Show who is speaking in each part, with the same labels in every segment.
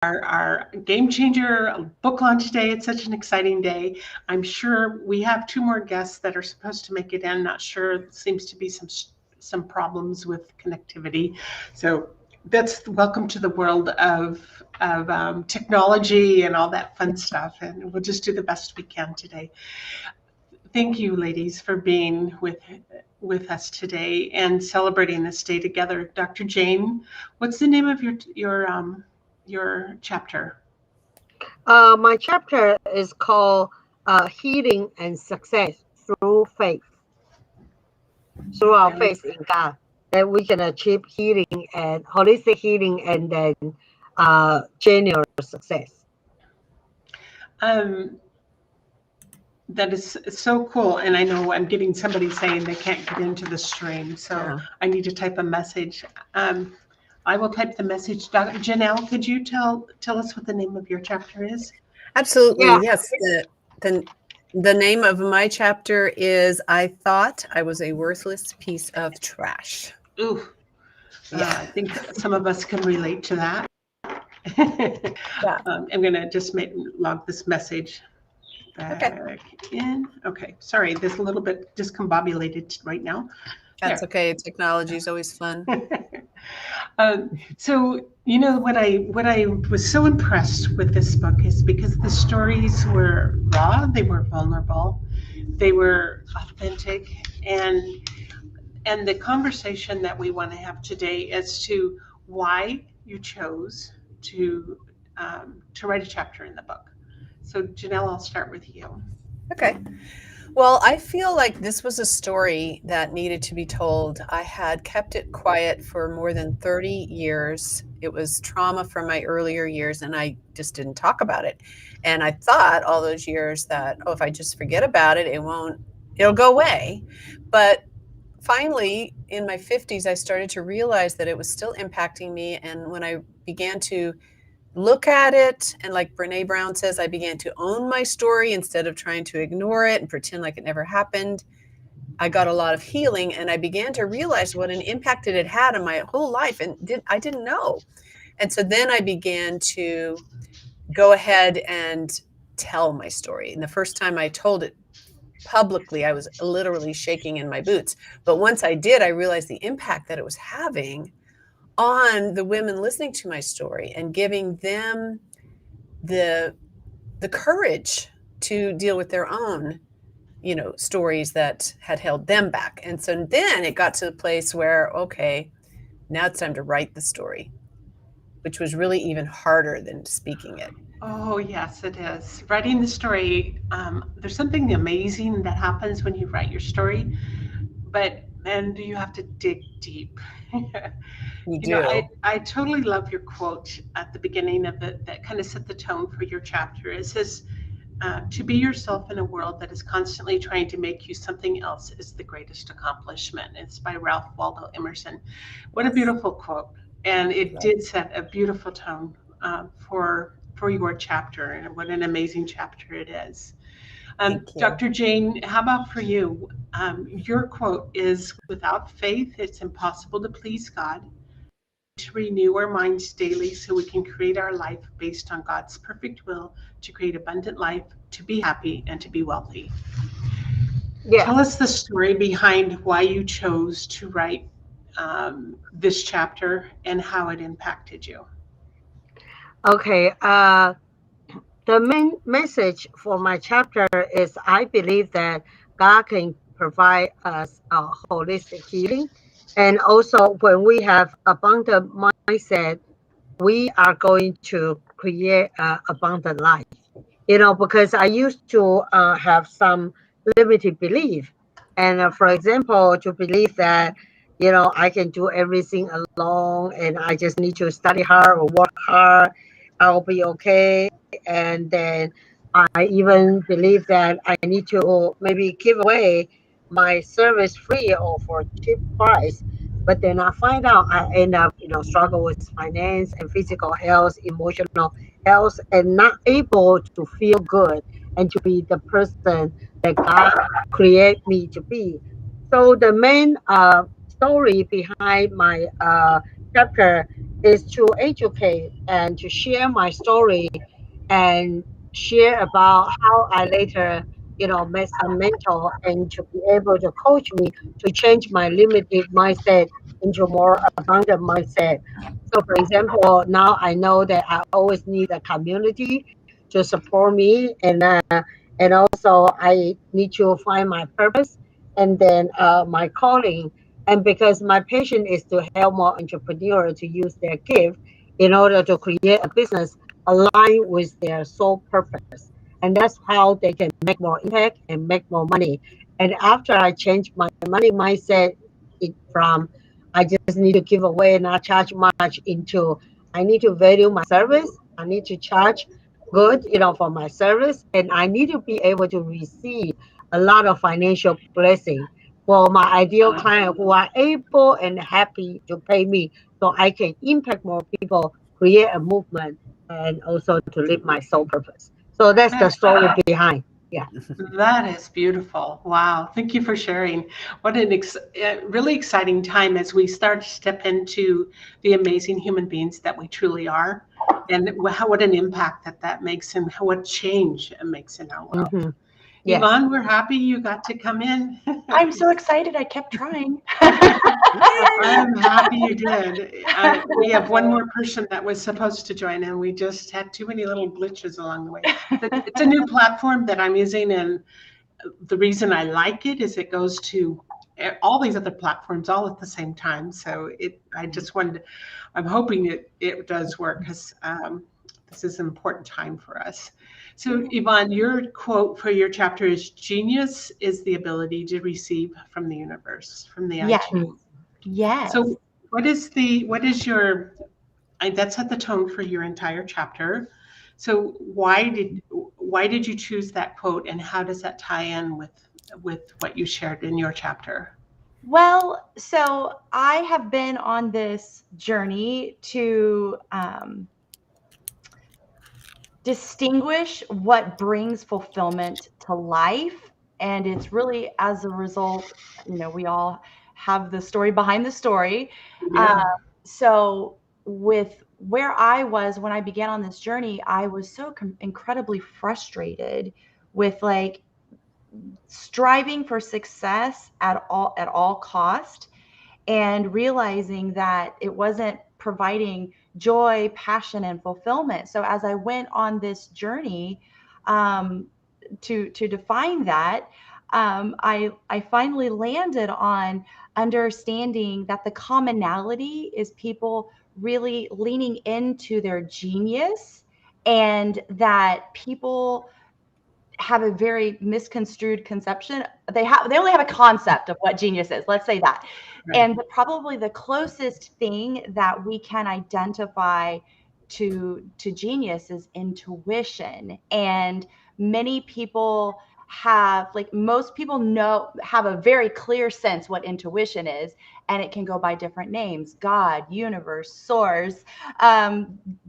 Speaker 1: our game changer book launch day. It's such an exciting day. I'm sure we have two more guests that are supposed to make it in. Not sure. It seems to be some problems with connectivity. So that's welcome to the world of technology and all that fun stuff. And we'll just do the best we can today. Thank you, ladies, for being with us today and celebrating this day together. Dr. Jane, what's the name of your chapter?
Speaker 2: My chapter is called Healing and Success Through Faith, through our faith in God, that we can achieve healing and holistic healing and then genuine success.
Speaker 1: Um, that is so cool. And I know I'm getting somebody saying they can't get into the stream, so I need to type a message. I will type the message. Janelle, could you tell us what the name of your chapter is?
Speaker 3: Absolutely, yes. The name of my chapter is I Thought I Was a Worthless Piece of Trash.
Speaker 1: Ooh, I think some of us can relate to that. I'm going to just log this message back in. Okay, sorry, this a little bit discombobulated right now.
Speaker 3: That's okay. Technology is always fun.
Speaker 1: So, you know, what I was so impressed with this book is because the stories were raw, they were vulnerable, they were authentic, and the conversation that we want to have today as to why you chose to write a chapter in the book. So, Janelle, I'll start with you.
Speaker 3: Okay. Well, I feel like this was a story that needed to be told. I had kept it quiet for more than 30 years. It was trauma from my earlier years, and I just didn't talk about it. And I thought all those years that, if I just forget about it, it'll go away. But finally, in my 50s, I started to realize that it was still impacting me. And when I began to look at it, and like Brene Brown says, I began to own my story instead of trying to ignore it and pretend like it never happened. I got a lot of healing, and I began to realize what an impact it had had on my whole life, and I didn't know. And so then I began to go ahead and tell my story. And the first time I told it publicly, I was literally shaking in my boots. But once I did, I realized the impact that it was having on the women listening to my story and giving them the courage to deal with their own, stories that had held them back. And so then it got to the place where, okay, now it's time to write the story, which was really even harder than speaking it.
Speaker 1: Oh, yes, it is. Writing the story, there's something amazing that happens when you write your story, but then you have to dig deep. I totally love your quote at the beginning of it that kind of set the tone for your chapter. It says, to be yourself in a world that is constantly trying to make you something else is the greatest accomplishment. It's by Ralph Waldo Emerson. What a beautiful quote. And it did set a beautiful tone for your chapter, and what an amazing chapter it is. Dr. Jane, how about for you? Your quote is, without faith, it's impossible to please God. To renew our minds daily so we can create our life based on God's perfect will to create abundant life, to be happy, and to be wealthy. Tell us the story behind why you chose to write this chapter and how it impacted you.
Speaker 2: Okay. The main message for my chapter is I believe that God can provide us a holistic healing. And also, when we have abundant mindset, we are going to create an abundant life. Because I used to have some limited belief. And for example, to believe that, I can do everything alone and I just need to study hard or work hard, I'll be okay. And then I even believe that I need to maybe give away my service free or for cheap price. But then I find out I end up, struggle with finance and physical health, emotional health, and not able to feel good and to be the person that God create me to be. So the main story behind my chapter is to educate and to share my story and share about how I later, met some mentor and to be able to coach me to change my limited mindset into more abundant mindset. So, for example, now I know that I always need a community to support me, and also I need to find my purpose and then my calling. And because my passion is to help more entrepreneurs to use their gift in order to create a business aligned with their sole purpose. And that's how they can make more impact and make more money. And after I changed my money mindset, it from I just need to give away and not charge much into I need to value my service. I need to charge good, for my service, and I need to be able to receive a lot of financial blessing for my ideal client who are able and happy to pay me so I can impact more people, create a movement, and also to live my soul purpose. So that's the story behind. Yeah.
Speaker 1: That is beautiful. Wow. Thank you for sharing. What an really exciting time as we start to step into the amazing human beings that we truly are, and what an impact that makes, and what change it makes in our world.
Speaker 2: Hmm. Yes.
Speaker 1: Yvonne, we're happy you got to come in.
Speaker 4: I'm so excited. I kept trying.
Speaker 1: I'm happy you did. We have one more person that was supposed to join, and we just had too many little glitches along the way. It's a new platform that I'm using, and the reason I like it is it goes to all these other platforms all at the same time. So I just wanted, I'm hoping it does work, because this is an important time for us. So Yvonne, your quote for your chapter is, "Genius is the ability to receive from the universe," from the I
Speaker 4: Yes.
Speaker 1: Ching.
Speaker 4: Yes.
Speaker 1: So what is your, that set the tone for your entire chapter. So why did you choose that quote, and how does that tie in with what you shared in your chapter?
Speaker 4: Well, so I have been on this journey to distinguish what brings fulfillment to life. And it's really as a result, we all have the story behind the story.
Speaker 1: Yeah.
Speaker 4: So with where I was when I began on this journey, I was so incredibly frustrated with like striving for success at all cost, and realizing that it wasn't providing joy, passion, and fulfillment. So as I went on this journey to define that, I finally landed on understanding that the commonality is people really leaning into their genius, and that people have a very misconstrued conception. They only have a concept of what genius is. Let's say that.
Speaker 1: Right.
Speaker 4: And probably the closest thing that we can identify to genius is intuition. And many people most people have a very clear sense what intuition is, and it can go by different names: God, universe, source,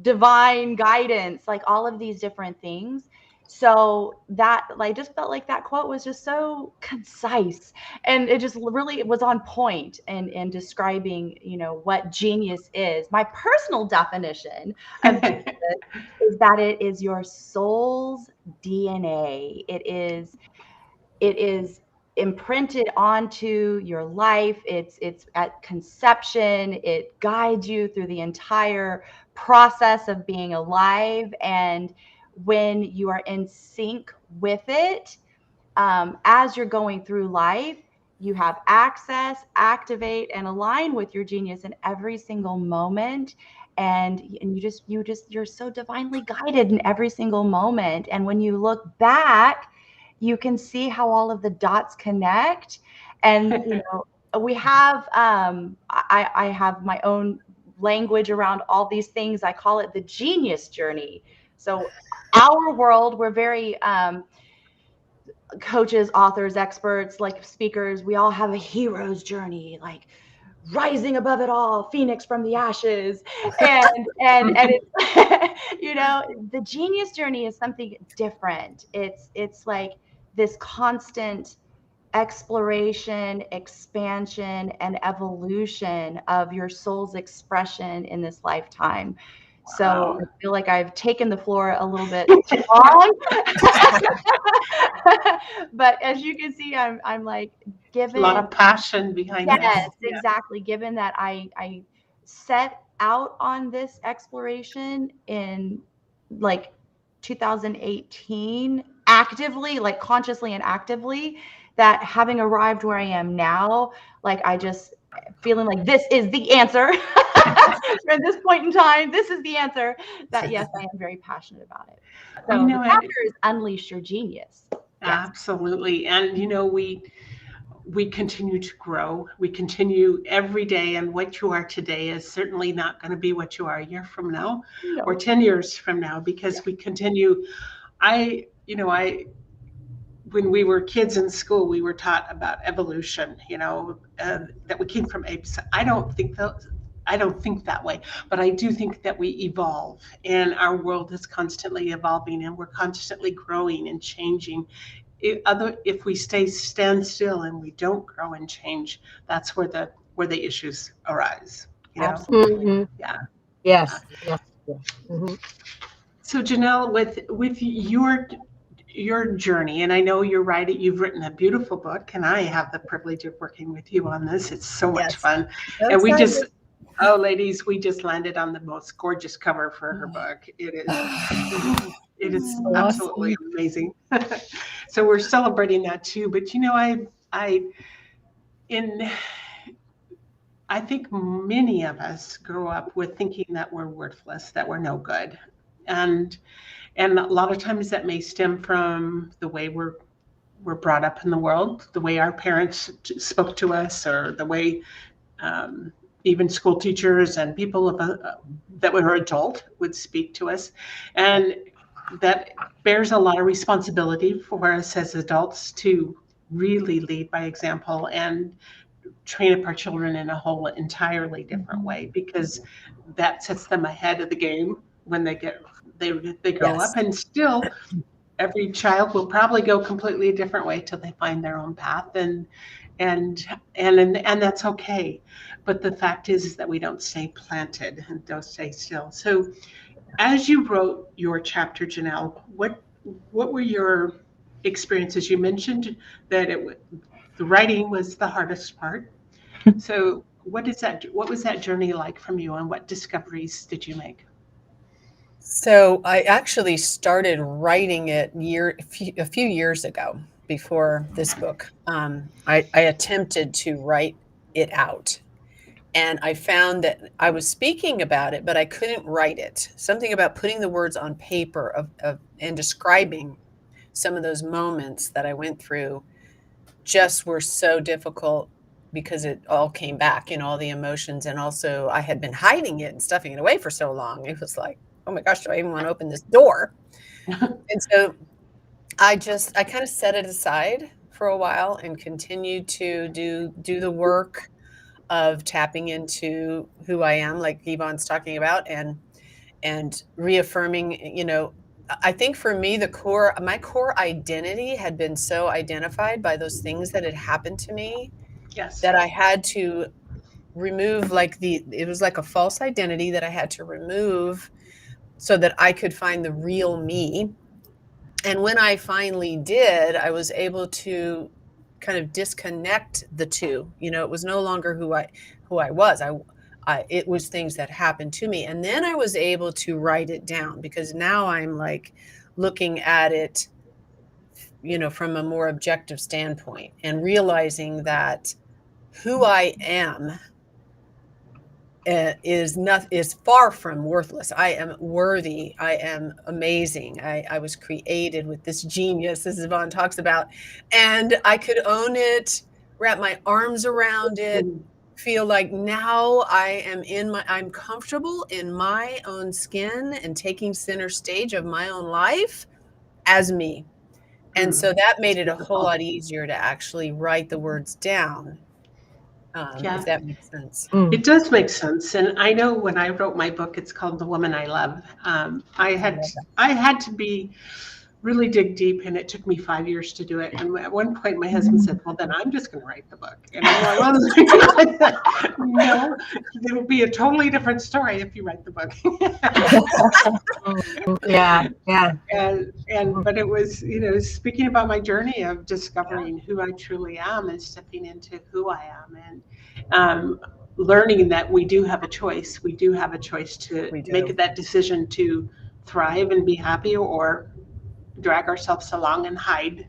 Speaker 4: divine guidance, like all of these different things. So that, I just felt like that quote was just so concise, and it just really was on point in describing, what genius is. My personal definition of genius is that it is your soul's DNA. It is imprinted onto your life. It's at conception. It guides you through the entire process of being alive. And when you are in sync with it, as you're going through life, you have access, activate, and align with your genius in every single moment. And you're so divinely guided in every single moment. And when you look back, you can see how all of the dots connect. And we have I have my own language around all these things. I call it the genius journey. So our world, we're very coaches, authors, experts, like speakers, we all have a hero's journey, like rising above it all, phoenix from the ashes. And it's the genius journey is something different. It's like this constant exploration, expansion, and evolution of your soul's expression in this lifetime. So
Speaker 1: Wow.
Speaker 4: I feel like I've taken the floor a little bit too long. But as you can see, I'm like,
Speaker 1: A lot of passion behind
Speaker 4: yes,
Speaker 1: this. Yeah.
Speaker 4: exactly. Given that I set out on this exploration in like 2018, actively, like consciously and actively, that having arrived where I am now, like I just feeling like this is the answer. At this point in time, this is the answer. That yes, I am very passionate about it. So
Speaker 1: You know,
Speaker 4: the chapter is Unleash Your Genius. Yes.
Speaker 1: absolutely. And you know, we continue to grow. We continue every day, and what you are today is certainly not going to be what you are a year from now or 10 years from now, because we continue. When we were kids in school, we were taught about evolution, that we came from apes. I don't think that way, but I do think that we evolve, and our world is constantly evolving, and we're constantly growing and changing. If we stand still and we don't grow and change, that's where the issues arise.
Speaker 4: Absolutely.
Speaker 2: Mhm.
Speaker 1: Yeah.
Speaker 2: Yes. Yes. Yes. Mhm.
Speaker 1: So Janelle, with your journey, and I know you've written a beautiful book, and I have the privilege of working with you on this. It's so much fun.
Speaker 3: So
Speaker 1: And
Speaker 3: excited.
Speaker 1: ladies, we just landed on the most gorgeous cover for her book. It is absolutely amazing. So we're celebrating that too. But I think many of us grow up with thinking that we're worthless, that we're no good. And a lot of times that may stem from the way we're brought up in the world, the way our parents spoke to us, or the way even school teachers and people that were adult would speak to us. And that bears a lot of responsibility for us as adults to really lead by example and train up our children in a whole entirely different way, because that sets them ahead of the game when they grow up. And still, every child will probably go completely a different way till they find their own path, and that's okay. But the fact is that we don't stay planted and don't stay still. So as you wrote your chapter, Janelle, what were your experiences? You mentioned that the writing was the hardest part. So what was that journey like from you, and what discoveries did you make?
Speaker 3: So I actually started writing it a few years ago before this book. I attempted to write it out, and I found that I was speaking about it, but I couldn't write it. Something about putting the words on paper and describing some of those moments that I went through just were so difficult, because it all came back in all the emotions. And also I had been hiding it and stuffing it away for so long. It was like, oh my gosh, do I even want to open this door? And so I kind of set it aside for a while and continued to do the work of tapping into who I am, like Yvonne's talking about, and reaffirming, I think for me, my core identity had been so identified by those things that had happened to me.
Speaker 1: Yes.
Speaker 3: That I had to remove, it was like a false identity that I had to remove so that I could find the real me. And when I finally did, I was able to kind of disconnect the two. It was no longer who I was. It was things that happened to me. And then I was able to write it down, because now I'm like looking at it, from a more objective standpoint, and realizing that who I am is far from worthless. I am worthy. I am amazing. I was created with this genius, as Yvonne talks about, and I could own it, wrap my arms around it, feel like now I'm comfortable in my own skin and taking center stage of my own life as me. And so that made it a whole lot easier to actually write the words down. If that makes sense.
Speaker 1: It does make sense. And I know when I wrote my book, it's called The Woman I Love. I had to be really dig deep, and it took me 5 years to do it. And at one point, my husband said, "Well, then I'm just going to write the book." And I'm like, "Well, no, it will be a totally different story if you write the book."
Speaker 2: Yeah, yeah.
Speaker 1: And but it was, speaking about my journey of discovering who I truly am and stepping into who I am, and learning that we do have a choice. We do have a choice to make that decision to thrive and be happy, or drag ourselves along and hide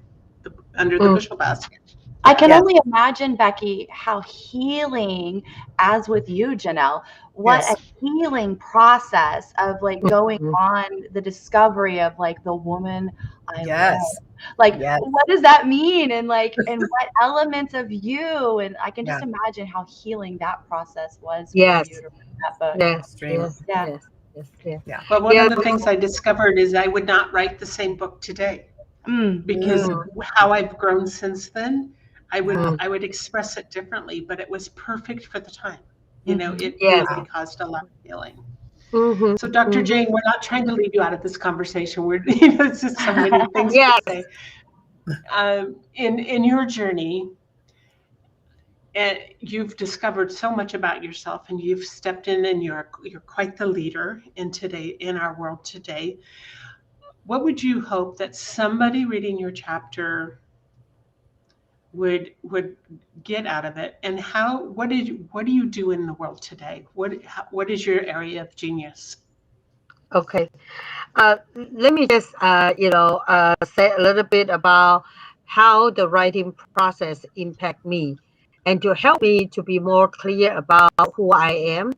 Speaker 1: under the bushel basket.
Speaker 4: I can only imagine, Becky, how healing, as with you, Janelle, what a healing process of like going on the discovery of like the woman I love. Like, what does that mean? And like, and what elements of you? And I can just imagine how healing that process was for you to write that book.
Speaker 1: But one of the things I discovered is I would not write the same book today, because how I've grown since then. I would express it differently, but it was perfect for the time. It really caused a lot of healing. So, Dr. Jane, we're not trying to leave you out of this conversation. We're, it's just so many things to say. In your journey, and you've discovered so much about yourself, and you've stepped in, and you're quite the leader in our world today. What would you hope that somebody reading your chapter would get out of it, and what do you do in the world today? What is your area of genius?
Speaker 2: Okay, let me just say a little bit about how the writing process impact me, and to help me to be more clear about who I am,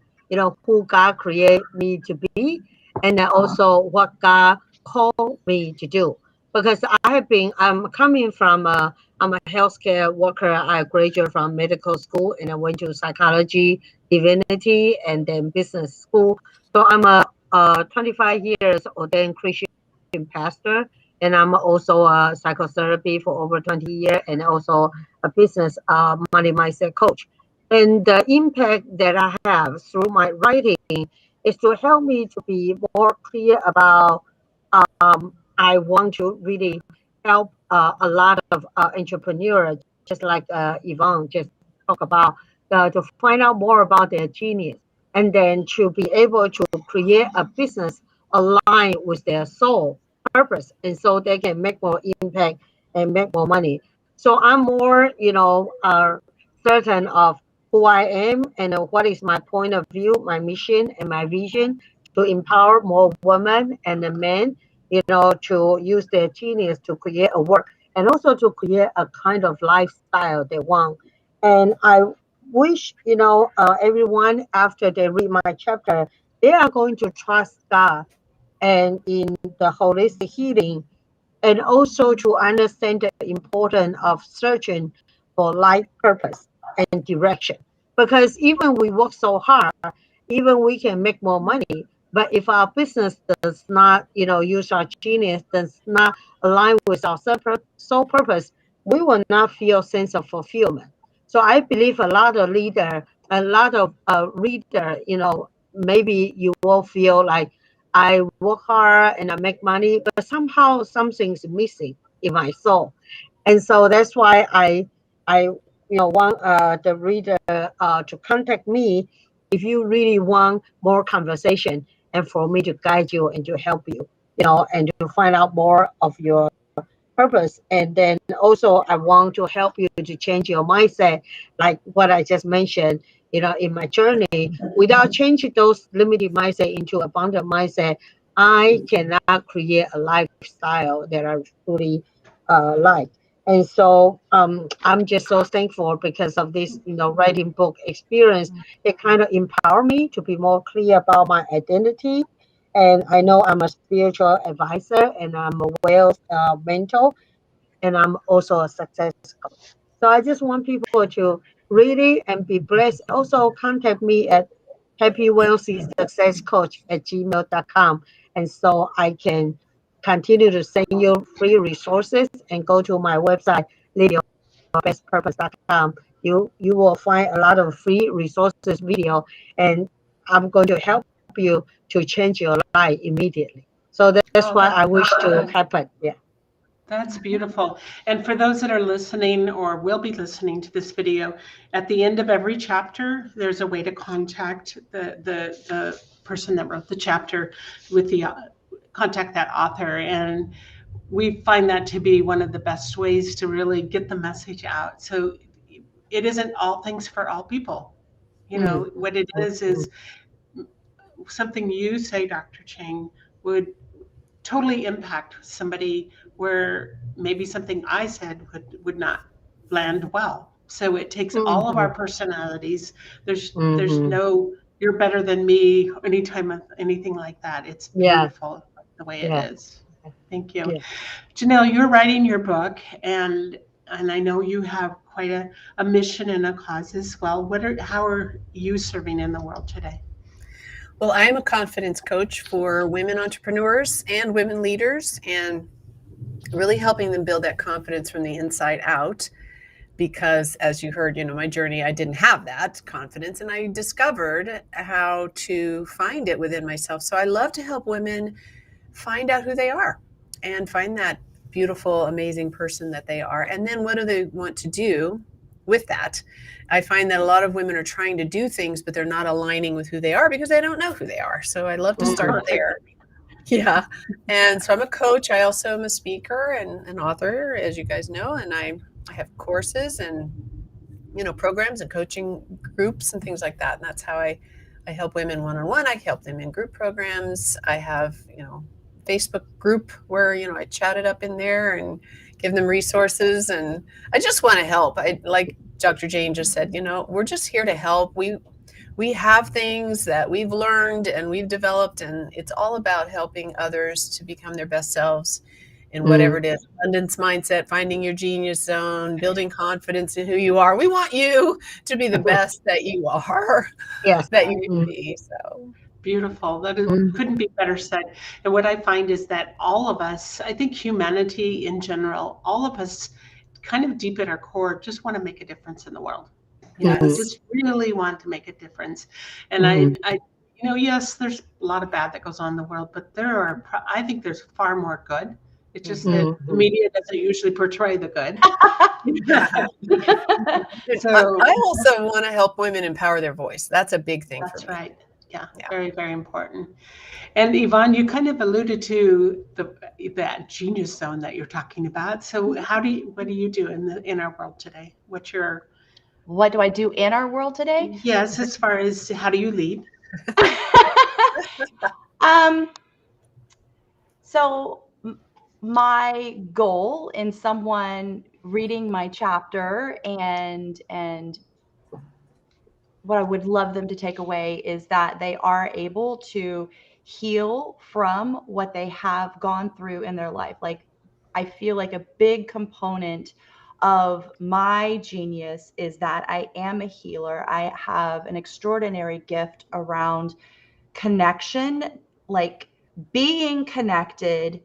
Speaker 2: who God created me to be, and then also what God called me to do. Because I'm coming from I'm a healthcare worker. I graduated from medical school, and I went to psychology, divinity, and then business school. So I'm a 25 years ordained Christian pastor, and I'm also a psychotherapy for over 20 years, and also a business money mindset coach. And the impact that I have through my writing is to help me to be more clear about I want to really help a lot of entrepreneurs, just like Yvonne just talked about, to find out more about their genius, and then to be able to create a business aligned with their soul purpose, and so they can make more impact and make more money. So I'm more, certain of who I am, and what is my point of view, my mission, and my vision to empower more women and the men, to use their genius to create a work, and also to create a kind of lifestyle they want. And I wish, everyone, after they read my chapter, they are going to trust God and in the holistic healing, and also to understand the importance of searching for life purpose and direction. Because even we work so hard, even we can make more money, but if our business does not, use our genius, does not align with our sole purpose, we will not feel sense of fulfillment. So I believe a lot of reader, maybe you will feel like I work hard and I make money, but somehow something's missing in my soul. And so that's why I want the reader to contact me if you really want more conversation, and for me to guide you and to help you, and to find out more of your purpose. And then also I want to help you to change your mindset, like what I just mentioned, in my journey. Without changing those limited mindset into abundant mindset, I cannot create a lifestyle that I truly like. And so I'm just so thankful because of this, writing book experience. It kind of empowered me to be more clear about my identity. And I know I'm a spiritual advisor, and I'm a well mentor, and I'm also a success coach. So I just want people to read it and be blessed. Also contact me at happywealthysuccesscoach@gmail.com. And so I can continue to send you free resources, and go to my website, liveyourbestpurpose.com. You will find a lot of free resources video, and I'm going to help you to change your life immediately. So that's what I wish to happen. Yeah.
Speaker 1: That's beautiful. And for those that are listening or will be listening to this video, at the end of every chapter, there's a way to contact the person that wrote the chapter with the contact that author. And we find that to be one of the best ways to really get the message out. So it isn't all things for all people. You know, what it is something you say, Dr. Cheng, would totally impact somebody where maybe something I said would not land well. So it takes all of our personalities. There's no you're better than me anytime of anything like that. It's beautiful the way it is. Thank you. Janelle, you're writing your book, and I know you have quite a mission and a cause as well. How are you serving in the world today?
Speaker 3: Well, I am a confidence coach for women entrepreneurs and women leaders, and really helping them build that confidence from the inside out. Because as you heard, my journey, I didn't have that confidence, and I discovered how to find it within myself. So I love to help women find out who they are and find that beautiful, amazing person that they are. And then what do they want to do with that? I find that a lot of women are trying to do things, but they're not aligning with who they are because they don't know who they are. So I love to start there. Yeah. And so I'm a coach. I also am a speaker and an author, as you guys know, and I have courses and, programs and coaching groups and things like that. And that's how I help women one-on-one. I help them in group programs. I have, Facebook group where, I chat it up in there and give them resources. And I just want to help. Like Dr. Jane just said, we're just here to help. We have things that we've learned and we've developed, and it's all about helping others to become their best selves in whatever it is. Abundance mindset, finding your genius zone, building confidence in who you are. We want you to be the best that you are, that you can be. So
Speaker 1: beautiful. That couldn't be better said. And what I find is that all of us, I think humanity in general, all of us kind of deep at our core just want to make a difference in the world. We just really want to make a difference. And I yes, there's a lot of bad that goes on in the world, but I think there's far more good. It's just that the media doesn't usually portray the good.
Speaker 3: So I also want to help women empower their voice. That's a big thing for me.
Speaker 1: That's right. Yeah, very, very important. And Yvonne, you kind of alluded to that genius zone that you're talking about. So what do you do in our world today? What
Speaker 4: do I do in our world today?
Speaker 1: Yes, as far as how do you lead?
Speaker 4: So my goal in someone reading my chapter and what I would love them to take away is that they are able to heal from what they have gone through in their life. Like, I feel like a big component of my genius is that I am a healer. I have an extraordinary gift around connection, like being connected,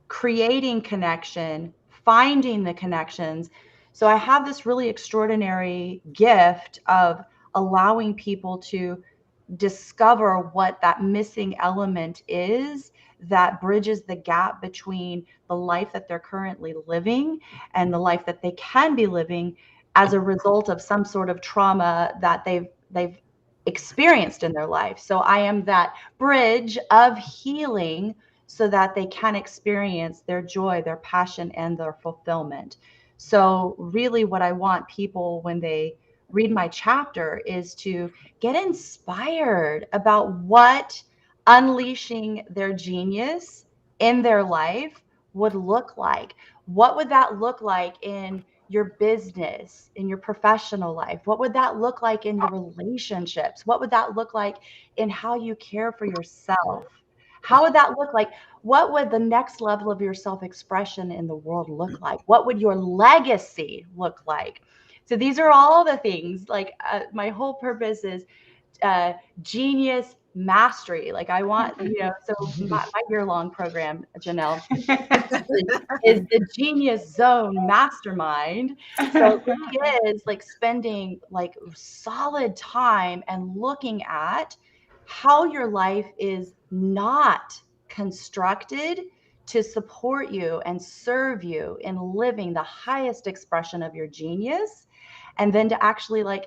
Speaker 4: creating connection, finding the connections. So I have this really extraordinary gift of allowing people to discover what that missing element is that bridges the gap between the life that they're currently living and the life that they can be living as a result of some sort of trauma that they've experienced in their life. So I am that bridge of healing so that they can experience their joy, their passion, and their fulfillment. So really what I want people when they read my chapter is to get inspired about what unleashing their genius in their life would look like. What would that look like in your business, in your professional life? What would that look like in your relationships? What would that look like in how you care for yourself? How would that look like? What would the next level of your self-expression in the world look like? What would your legacy look like? So these are all the things, like my whole purpose is genius mastery. Like I want, so my year-long program, Janelle, is the Genius Zone Mastermind. So it really is like spending like solid time and looking at how your life is not constructed to support you and serve you in living the highest expression of your genius, and then to actually like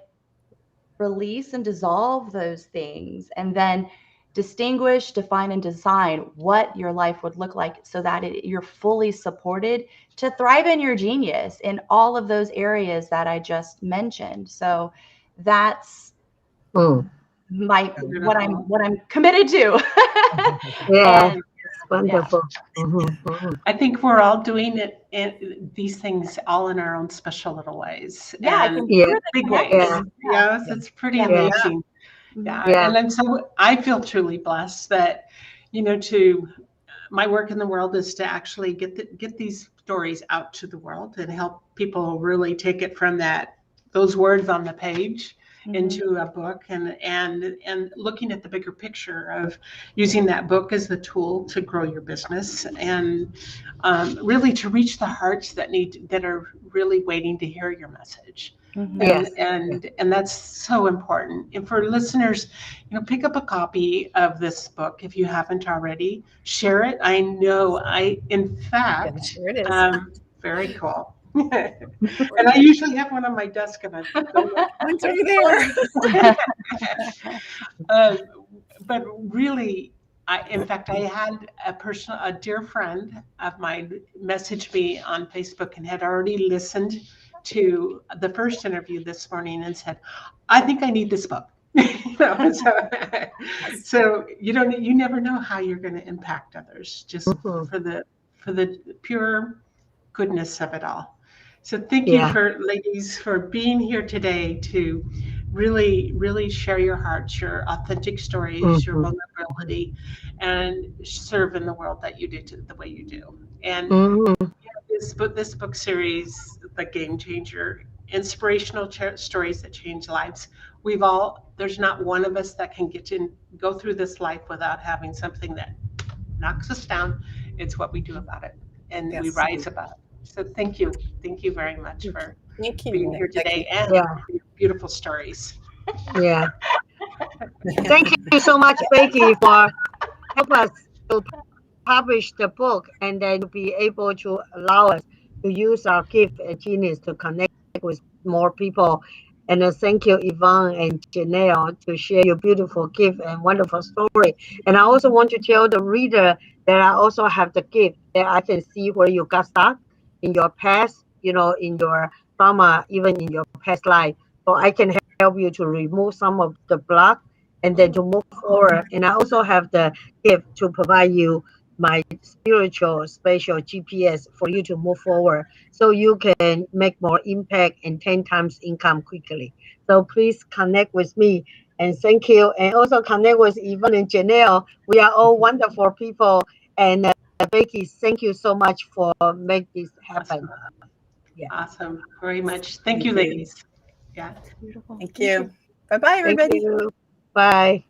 Speaker 4: release and dissolve those things, and then distinguish, define, and design what your life would look like so that you're fully supported to thrive in your genius in all of those areas that I just mentioned. So that's what I'm committed to.
Speaker 2: Yeah,
Speaker 4: And
Speaker 2: it's wonderful.
Speaker 1: I think we're all doing these things all in our own special little ways.
Speaker 4: Yeah, I
Speaker 1: and
Speaker 4: think
Speaker 2: Yeah.
Speaker 4: we're the
Speaker 1: big ways.
Speaker 4: connectors.
Speaker 1: Yes, it's pretty
Speaker 4: Yeah.
Speaker 1: amazing.
Speaker 4: Yeah.
Speaker 1: Yeah. And I feel truly blessed that, my work in the world is to actually get these stories out to the world and help people really take it from those words on the page into a book, and looking at the bigger picture of using that book as the tool to grow your business, and really to reach the hearts that are really waiting to hear your message.
Speaker 2: Yes.
Speaker 1: And that's so important. And for listeners, pick up a copy of this book if you haven't already. Share it. In fact,
Speaker 3: Yeah, sure it is.
Speaker 1: very cool. And I usually have one on my desk, and I don't know.
Speaker 3: Mine's over there.
Speaker 1: But really, in fact, I had a dear friend of mine message me on Facebook and had already listened to the first interview this morning and said, "I think I need this book." So you never know how you're going to impact others, just for the pure goodness of it all. So thank you ladies for being here today to really, really share your hearts, your authentic stories, your vulnerability, and serve in the world that you do the way you do. And this book series, The Game Changer, inspirational stories that change lives. There's not one of us that can go through this life without having something that knocks us down. It's what we do about it, and we rise above it. So thank you very much for being here today, and your beautiful stories.
Speaker 2: Yeah. Thank you so much, Becky, for help us to publish the book, and then be able to allow us to use our gift and genius to connect with more people. And thank you, Yvonne and Janelle, to share your beautiful gift and wonderful story. And I also want to tell the reader that I also have the gift that I can see where you got stuck in your past, in your trauma, even in your past life. So I can help you to remove some of the block and then to move forward. And I also have the gift to provide you my spiritual special GPS for you to move forward, so you can make more impact and 10 times income quickly. So please connect with me, and thank you. And also connect with Yvonne and Janelle. We are all wonderful people. And Becky, thank you so much for make this happen.
Speaker 1: Awesome. Very much. Thank you, ladies. Yeah.
Speaker 3: Thank you. Bye-bye, everybody.
Speaker 2: Thank you. Bye.